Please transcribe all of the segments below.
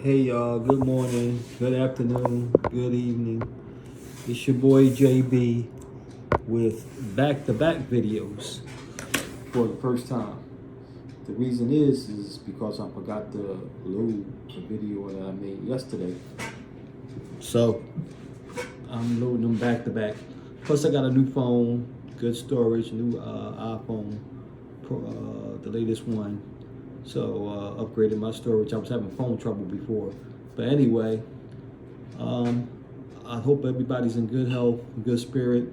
Hey y'all, good morning, good afternoon, good evening. It's your boy JB with back-to-back videos for the first time. The reason is because I forgot to load the video that I made yesterday. So I'm loading them back to back. Plus I got a new phone, good storage, new iPhone, the latest one. So upgraded my storage. I was having phone trouble before. But anyway, I hope everybody's in good health, good spirit,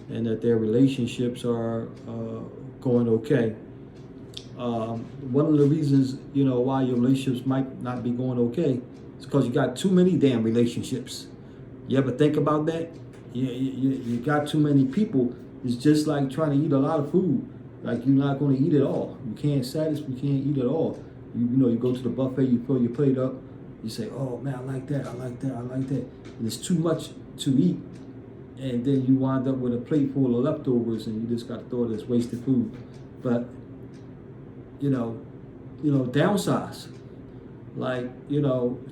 and that their relationships are going okay. One of the reasons, why your relationships might not be going okay is because you got too many damn relationships. You ever think about that? You got too many people. It's just like trying to eat a lot of food. Like you're not going to eat it all. You can't eat it all. You go to the buffet, you fill your plate up. You say, oh man, I like that. And it's too much to eat. And then you wind up with a plate full of leftovers and you just got to throw it as wasted food. But, downsize. Like,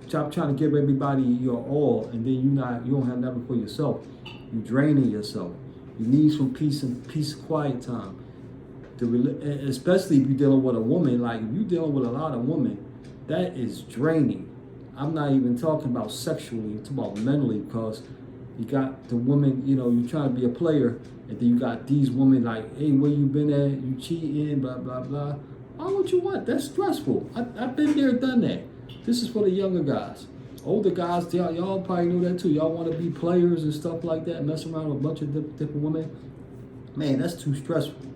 stop trying to give everybody your all and then you don't have nothing for yourself. You're draining yourself. You need some peace and quiet time. Especially if you're dealing with a woman, like if you're dealing with a lot of women, that is draining. I'm not even talking about sexually, I'm talking about mentally, because you got the woman, you're trying to be a player, and then you got these women like, hey, where you been at? You cheating, blah, blah, blah. Why would you want? That's stressful. I've been there, done that. This is for the younger guys. Older guys, y'all probably know that too. Y'all want to be players and stuff like that, mess around with a bunch of different women. Man, that's too stressful.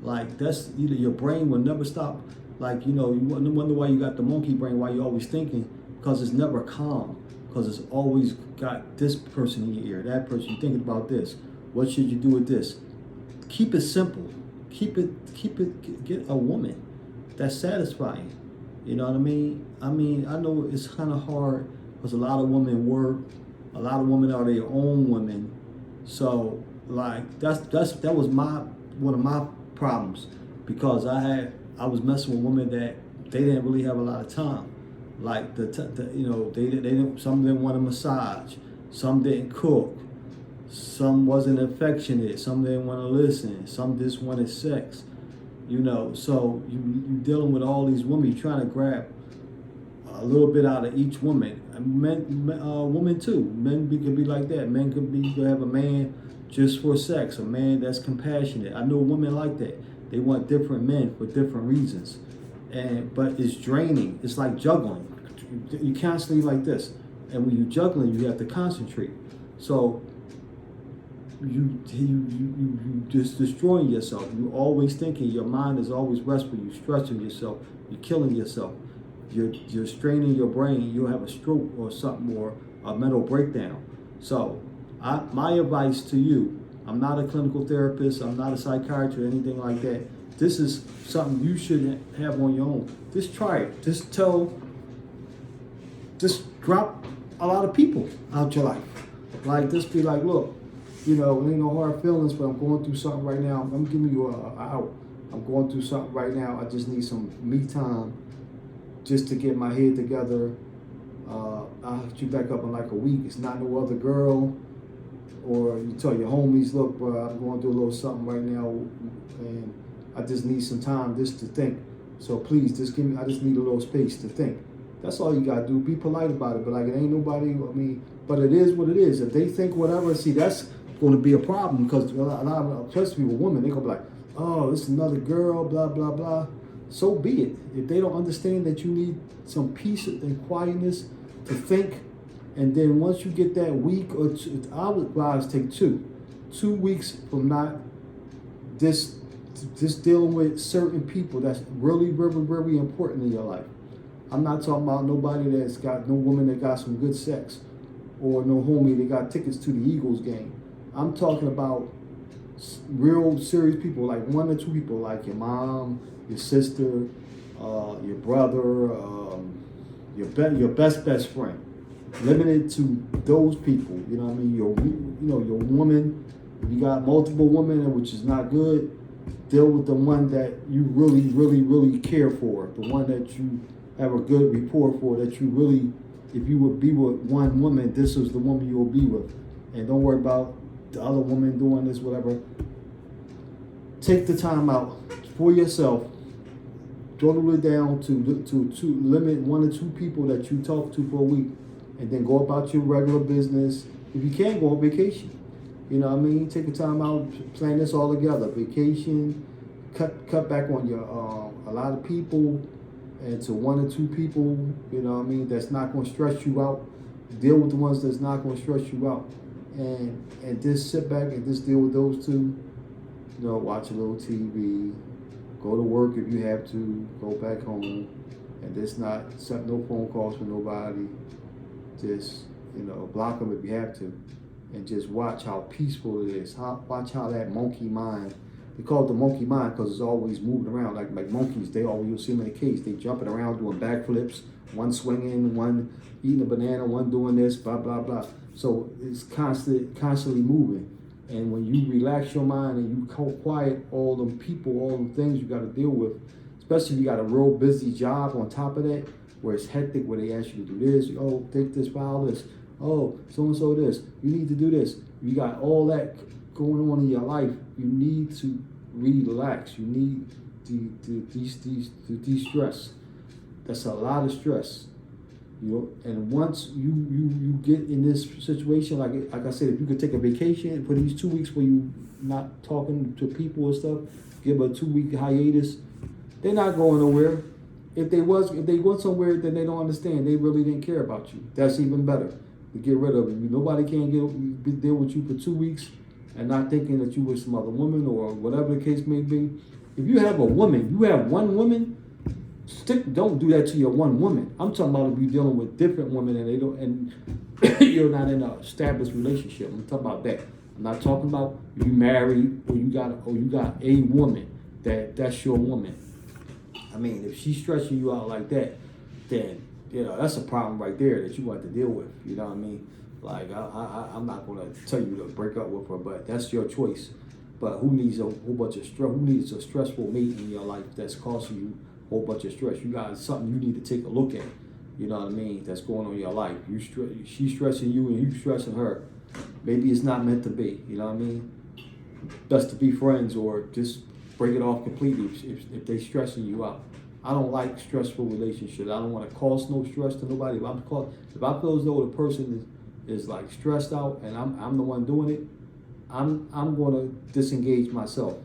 Like, that's either your brain will never stop. Like, you wonder why you got the monkey brain, why you're always thinking, because it's never calm. Because it's always got this person in your ear, that person, you're thinking about this. What should you do with this? Keep it simple. Get a woman that's satisfying. You know what I mean? I know it's kind of hard because a lot of women work. A lot of women are their own women. So, like, that was one of my problems, because I was messing with women that they didn't really have a lot of time. Like they didn't. Some didn't want a massage. Some didn't cook. Some wasn't affectionate. Some didn't want to listen. Some just wanted sex. So you dealing with all these women. You're trying to grab a little bit out of each woman. Women too. Men can be like that. Men could have a man just for sex, a man that's compassionate. I know women like that. They want different men for different reasons. But it's draining. It's like juggling. You constantly like this. And when you're juggling, you have to concentrate. So you just destroying yourself. You're always thinking, your mind is always restful. You're stretching yourself. You're killing yourself. You're straining your brain. You'll have a stroke or something, or a mental breakdown. So my advice to you, I'm not a clinical therapist, I'm not a psychiatrist or anything like that. This is something you should have on your own. Just try it. Just drop a lot of people out your life. Like, just be like, look, it ain't no hard feelings, but I'm going through something right now. I'm giving you an out. I'm going through something right now. I just need some me time just to get my head together. I'll hit you back up in like a week. It's not no other girl. Or you tell your homies, look, bro, I'm going through a little something right now, and I just need some time just to think. So please, I just need a little space to think. That's all you gotta do. Be polite about it, but like, it ain't nobody, but it is what it is. If they think whatever, see, that's gonna be a problem, because a lot of, especially with women, they're gonna be like, oh, it's another girl, blah, blah, blah. So be it. If they don't understand that you need some peace and quietness to think, and then once you get that week or two, I would advise take 2 weeks from not just dealing with certain people that's really, very, very important in your life. I'm not talking about nobody that's got no woman that got some good sex, or no homie that got tickets to the Eagles game. I'm talking about real serious people, like 1 or 2 people, like your mom, your sister, your brother, your best friend. Limited to those people, you know what I mean? Your woman. If you got multiple women, which is not good, deal with the one that you really, really, really care for, the one that you have a good rapport for, that you really if you would be with one woman, this is the woman you will be with, and don't worry about the other woman doing this, whatever. Take the time out for yourself. Dwindle it down to limit 1 or 2 people that you talk to for a week, and then go about your regular business. If you can't, go on vacation. You know what I mean? Take the time out, plan this all together. Vacation, cut back on your a lot of people, and to 1 or 2 people. You know what I mean? That's not going to stress you out. Deal with the ones that's not going to stress you out, and just sit back and just deal with those 2. You know, watch a little TV. Go to work if you have to. Go back home, and just not accept no phone calls from nobody. Just, you know, block them if you have to, and just watch how peaceful it is. Watch how that monkey mind. They call it the monkey mind because it's always moving around like monkeys. They always, you'll see them in a cage. They jumping around doing backflips. One swinging, one eating a banana, one doing this, blah blah blah. So it's constantly moving. And when you relax your mind and you quiet all them people, all them things you got to deal with, especially if you got a real busy job on top of that, where it's hectic, where they ask you to do this, oh, take this, file this, oh, so-and-so this, you need to do this. You got all that going on in your life. You need to relax. You need to de-stress. That's a lot of stress. You know, and once you get in this situation, like I said, if you could take a vacation for these 2 weeks where you not talking to people and stuff, give a 2-week hiatus, they're not going nowhere. If they went somewhere that they don't understand, they really didn't care about you. That's even better. To get rid of it. Nobody can deal with you for 2 weeks and not thinking that you were some other woman or whatever the case may be. If you have a woman, you have one woman. Don't do that to your one woman. I'm talking about if you're dealing with different women and you're not in an established relationship. I'm talking about that. I'm not talking about you married or you got a woman that's your woman. I mean, if she's stressing you out like that, then you know that's a problem right there that you want to deal with. You know what I mean? Like I'm not gonna tell you to break up with her, but that's your choice. But who needs a whole bunch of stress? Who needs a stressful mate in your life that's causing you whole bunch of stress? You got something you need to take a look at. You know what I mean? That's going on in your life. She's stressing you and you stressing her. Maybe it's not meant to be. You know what I mean? Best to be friends or just break it off completely if they stressing you out. I don't like stressful relationships. I don't want to cause no stress to nobody. If I feel as though the person is like stressed out and I'm the one doing it, I'm gonna disengage myself.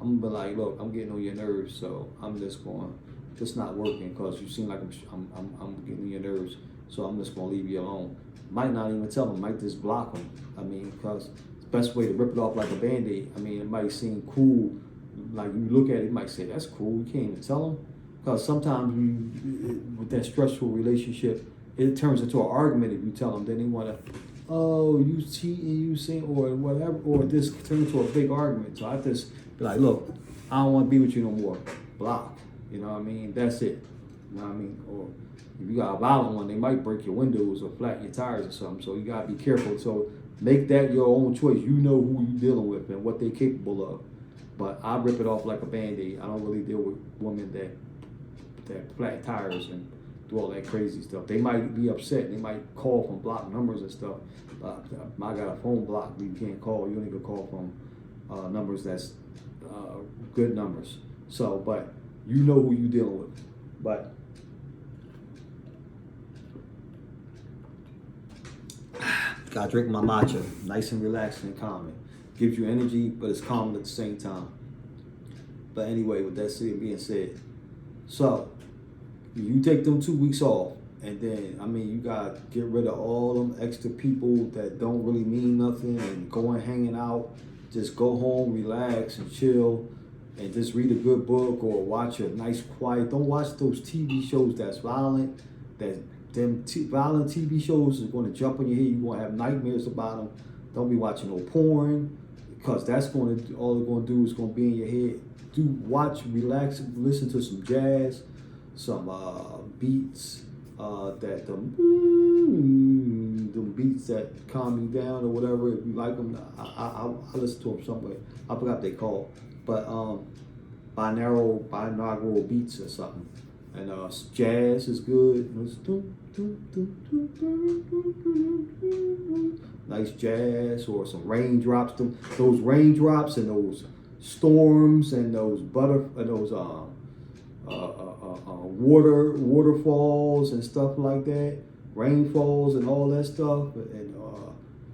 I'm gonna be like, look, I'm getting on your nerves, so I'm just going. It's not working because you seem like I'm getting on your nerves, so I'm just gonna leave you alone. Might not even tell them, might just block them. I mean, because the best way to rip it off like a Band-Aid. I mean, it might seem cool, like you look at it, you might say that's cool. You can't even tell them because sometimes with that stressful relationship, it turns into an argument if you tell them. Then they wanna, oh, you cheating, you saying, or whatever, or this turns into a big argument. So I just be like, look, I don't want to be with you no more. Block. You know what I mean? That's it. You know what I mean? Or if you got a violent one, they might break your windows or flatten your tires or something. So you got to be careful. So make that your own choice. You know who you're dealing with and what they're capable of. But I rip it off like a Band-Aid. I don't really deal with women that flat tires and do all that crazy stuff. They might be upset. They might call from blocked numbers and stuff. I got a phone block. You can't call. You only can call from numbers that's good numbers. So, but you know who you're dealing with. But gotta drink my matcha, nice and relaxing and calming. Gives you energy, but it's calming at the same time. But anyway, with that being said, so you take them 2 weeks off, and then I mean you gotta get rid of all them extra people that don't really mean nothing, and going hanging out. Just go home, relax, and chill, and just read a good book or watch a nice quiet. Don't watch those TV shows that's violent. Violent TV shows is going to jump on your head. You're going to have nightmares about them. Don't be watching no porn because that's all it's going to do is going to be in your head. Watch, relax, listen to some jazz, some beats them beats that calm you down or whatever. If you like them, I listen to them somewhere. I forgot what they call, but binaural beats or something. And jazz is good. Nice jazz or some raindrops. Those raindrops and those storms and those waterfalls and stuff like that, rainfalls and all that stuff, and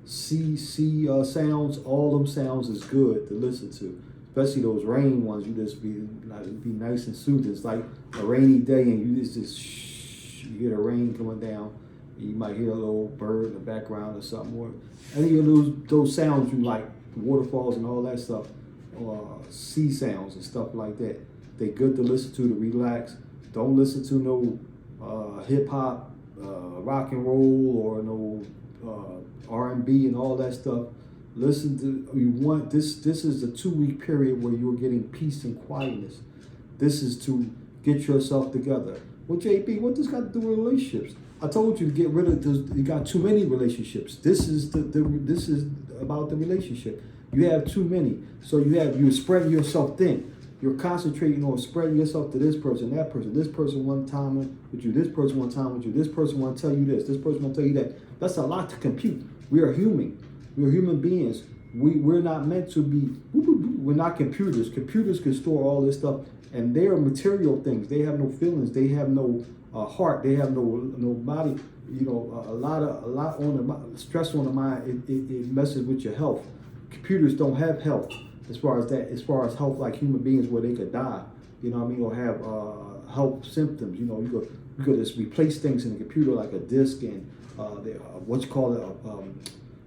sea sounds. All them sounds is good to listen to, especially those rain ones. You just be nice and soothing. It's like a rainy day and you just you hear the rain coming down. You might hear a little bird in the background or something. Or any of those sounds you like, waterfalls and all that stuff, or sea sounds and stuff like that. They good to listen to relax. Don't listen to no hip hop, rock and roll, or no R&B and all that stuff. Listen to, you want this. This is a 2-week period where you're getting peace and quietness. This is to get yourself together. Well, JB, what this got to do with relationships? I told you to get rid of this. You got too many relationships. This is this is about the relationship. You have too many, so you're spreading yourself thin. You're concentrating on spreading yourself to this person, that person, this person one time with you, this person one time with you, this person want to tell you this person want to tell you that. That's a lot to compute. We are human. We're human beings. We're not meant to be. We're not computers. Computers can store all this stuff, and they are material things. They have no feelings. They have no heart. They have no body. You know, a lot on the stress on the mind. It messes with your health. Computers don't have health as far as health like human beings, where they could die. You know what I mean, or have health symptoms. You know, you could just replace things in the computer like a disk and what's called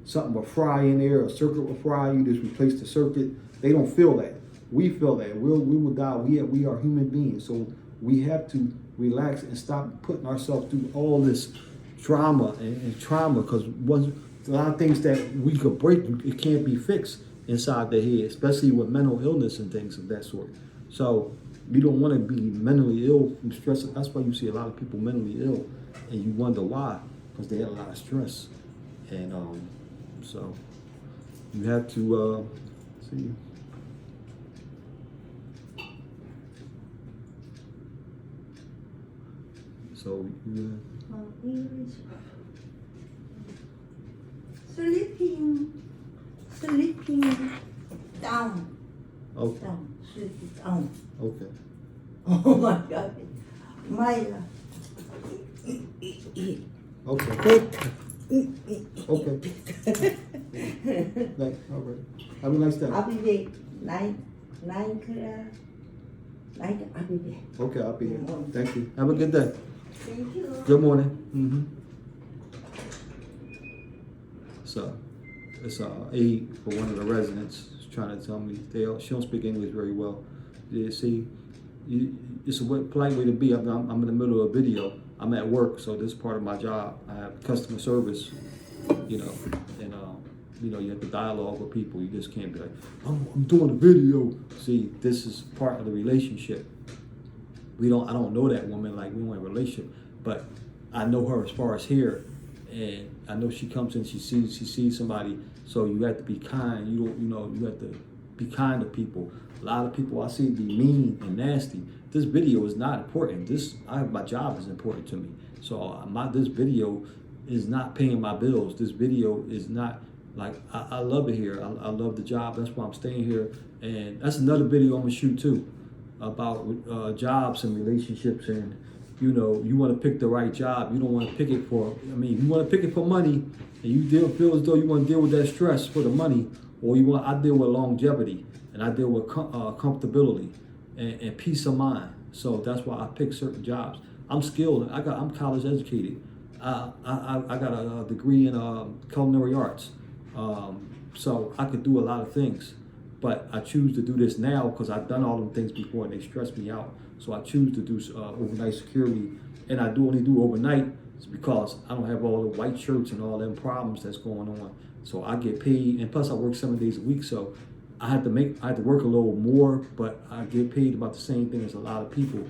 something will fry in there, a circuit will fry. You just replace the circuit. They don't feel that. We feel that. We will die. We are human beings, so we have to relax and stop putting ourselves through all this drama and trauma, because a lot of things that we could break, it can't be fixed inside the head, especially with mental illness and things of that sort. So you don't want to be mentally ill from stress. That's why you see a lot of people mentally ill, and you wonder why, because they had a lot of stress. And so you have to see. So English. Sleeping down. Okay. Down. Sleeping down. Okay. Oh my God. My Okay. Okay. Like, all right. Have a nice day. I'll be back 9 o'clock. I'll be back. Okay, I'll be here. Thank you. Have a good day. Thank you. Good morning. So, it's aide for one of the residents trying to tell me she don't speak English very well. Yeah, see, it's a polite way to be. I'm in the middle of a video. I'm at work, so this is part of my job. I have customer service, and you have to dialogue with people. You just can't be like, I'm doing a video. See, this is part of the relationship. I don't know that woman, like we don't have a relationship, but I know her as far as here, and I know she comes in, she sees somebody, so you have to be kind. You have to be kind to people. A lot of people I see be mean and nasty. This video is not important. My job is important to me. So this video is not paying my bills. This video is not, like, I love it here. I love the job. That's why I'm staying here. And that's another video I'm gonna shoot too, about jobs and relationships. And you want to pick the right job. You don't want to pick it for, you want to pick it for money, and you feel as though you want to deal with that stress for the money, or I deal with longevity, and I deal with comfortability and peace of mind. So that's why I pick certain jobs. I'm skilled. I'm college educated. I got a degree in culinary arts. So I could do a lot of things, but I choose to do this now because I've done all them things before and they stress me out. So I choose to do overnight security, and I only do overnight because I don't have all the white shirts and all them problems that's going on. So I get paid, and plus I work 7 days a week, so I had to work a little more, but I get paid about the same thing as a lot of people.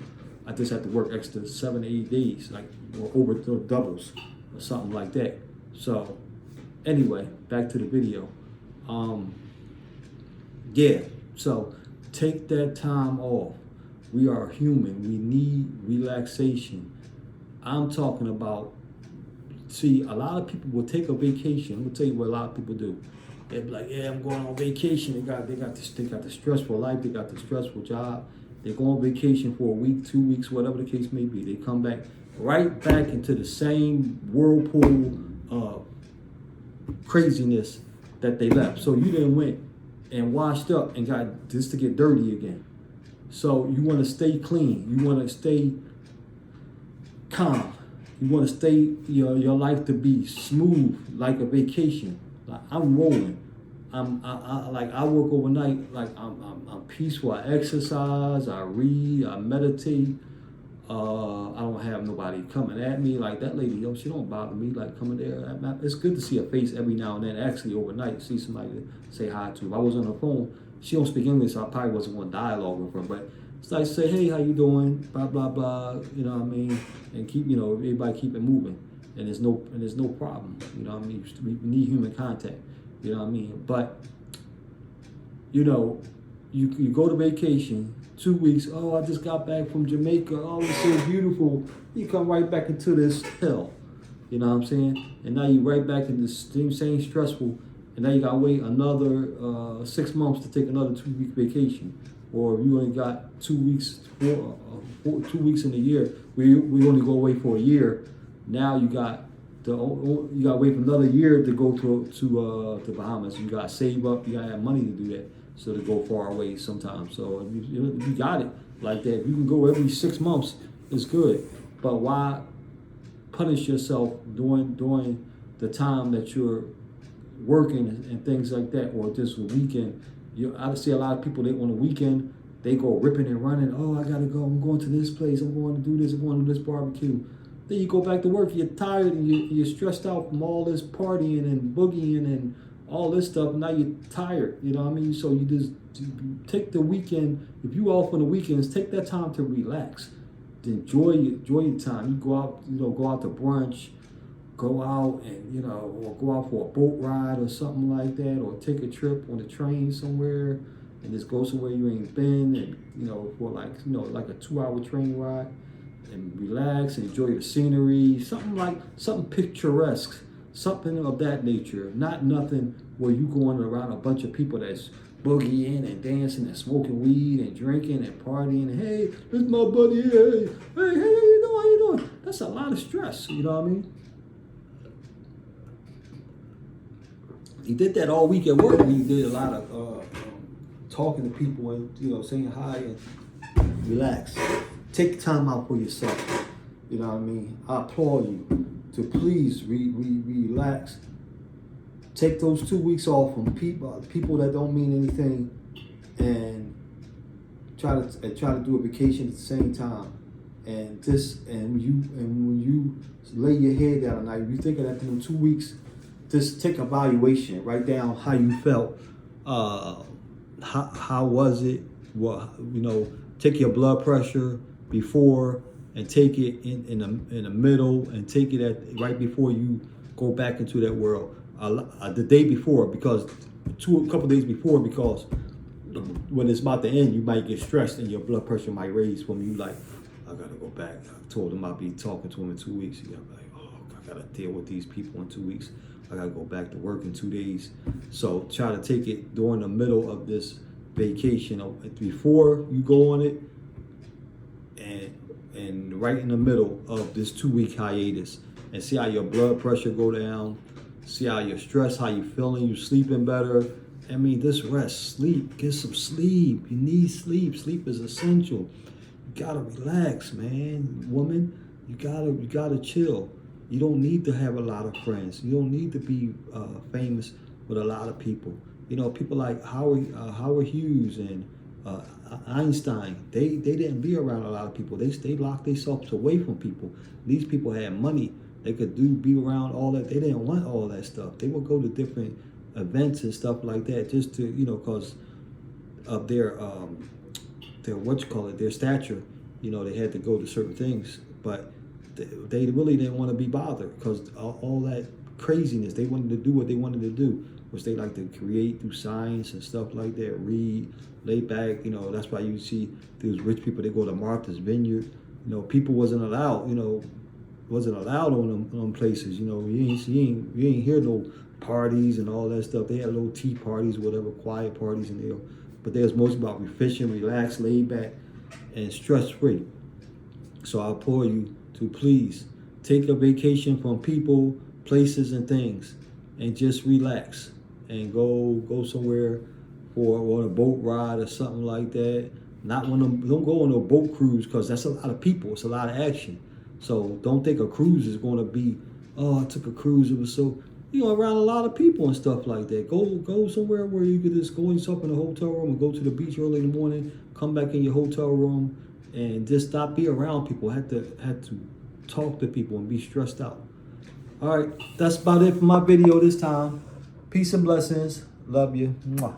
I just have to work extra 7 to 8 days, like, or over doubles or something like that. So anyway, back to the video. So take that time off. We are human. We need relaxation. I'm talking about, see, a lot of people will take a vacation. I'm gonna tell you what a lot of people do. They're like, yeah, I'm going on vacation. They got the stressful life. They got the stressful job. They go on vacation for a week, 2 weeks, whatever the case may be. They come back right back into the same whirlpool of craziness that they left. So you then went and washed up and got just to get dirty again. So you want to stay clean. You want to stay calm. You want to stay your life to be smooth like a vacation. Like I'm rolling. I work overnight. Like I'm peaceful. I exercise. I read. I meditate. I don't have nobody coming at me like that lady. She don't bother me like coming there. It's good to see her face every now and then. Actually, overnight, see somebody to say hi to. If I was on the phone, she don't speak English, so I probably wasn't going to dialogue with her. But it's like say, hey, how you doing? Blah blah blah. You know what I mean? And keep everybody keep it moving. And there's no problem. You know what I mean? We need human contact. You know what I mean? But you go to vacation. 2 weeks, oh, I just got back from Jamaica. Oh, it's so beautiful. You come right back into this hell. You know what I'm saying? And now you right back in the same stressful. And now you got to wait another 6 months to take another 2 week vacation. Or if you only got 2 weeks, 2 weeks in a year, we only go away for a year. Now you got to wait for another year to go to the Bahamas. You got to save up. You got to have money to do that. So to go far away sometimes. So if you got it like that, if you can go every 6 months, it's good. But why punish yourself during the time that you're working and things like that, or just a weekend? I see a lot of people, they on the weekend, they go ripping and running. Oh, I gotta go. I'm going to this place. I'm going to do this. I'm going to this barbecue. Then you go back to work. You're tired and you're stressed out from all this partying and boogieing and all this stuff. Now you're tired, you know what I mean? So you just take the weekend. If you off on the weekends, take that time to relax, to enjoy your time. You go out to brunch, go out and or go out for a boat ride or something like that, or take a trip on the train somewhere and just go somewhere you ain't been, and for like a 2-hour train ride, and relax and enjoy the scenery, something picturesque. Something of that nature, not nothing where you going around a bunch of people that's boogieing and dancing and smoking weed and drinking and partying. And, hey, this is my buddy. Hey, how you doing? That's a lot of stress. You know what I mean? He did that all week at work. He did a lot of talking to people and saying hi and relax. Take time out for yourself. You know what I mean? I applaud you to please relax. Take those 2 weeks off from people that don't mean anything, and try to do a vacation at the same time. And when you lay your head down at night, if you think of that in 2 weeks, just take evaluation. Write down how you felt. How was it? Well, take your blood pressure before, and take it in the middle, and take it right before you go back into that world. The day before, because a couple days before, because when it's about to end, you might get stressed and your blood pressure might raise from you like, I gotta go back. I told him I'll be talking to him in 2 weeks. You gotta be like, oh, I gotta deal with these people in 2 weeks. I gotta go back to work in 2 days. So try to take it during the middle of this vacation, before you go on it, and right in the middle of this 2 week hiatus, and see how your blood pressure go down, see how your stress, how you feeling, you sleeping better. I mean, just rest, sleep, get some sleep. You need sleep. Sleep is essential. You gotta relax, man. Woman, you gotta chill. You don't need to have a lot of friends. You don't need to be famous with a lot of people. People like Howard Hughes and Einstein, they didn't be around a lot of people. They locked themselves away from people. These people had money. They could be around all that. They didn't want all that stuff. They would go to different events and stuff like that just to, because of their their stature. They had to go to certain things, but they really didn't want to be bothered, because all that craziness. They wanted to do what they wanted to do, which they like to create through science and stuff like that. Read, lay back. You know, that's why you see these rich people. They go to Martha's Vineyard. You know, people wasn't allowed. You know, wasn't allowed on them places. You know, you ain't hear no parties and all that stuff. They had little tea parties, whatever, quiet parties, and but they was mostly about refreshing, relax, laid back, and stress free. So I implore you to please take a vacation from people, places, and things, and just relax and go somewhere for on a boat ride or something like that. Not one of them, don't go on a boat cruise because that's a lot of people. It's a lot of action. So don't think a cruise is going to be, oh, I took a cruise. It was so, you know, around a lot of people and stuff like that. Go somewhere where you could just go yourself in a hotel room and go to the beach early in the morning, come back in your hotel room, and just stop being around people. Had to talk to people and be stressed out. All right, that's about it for my video this time. Peace and blessings. Love you. Mwah.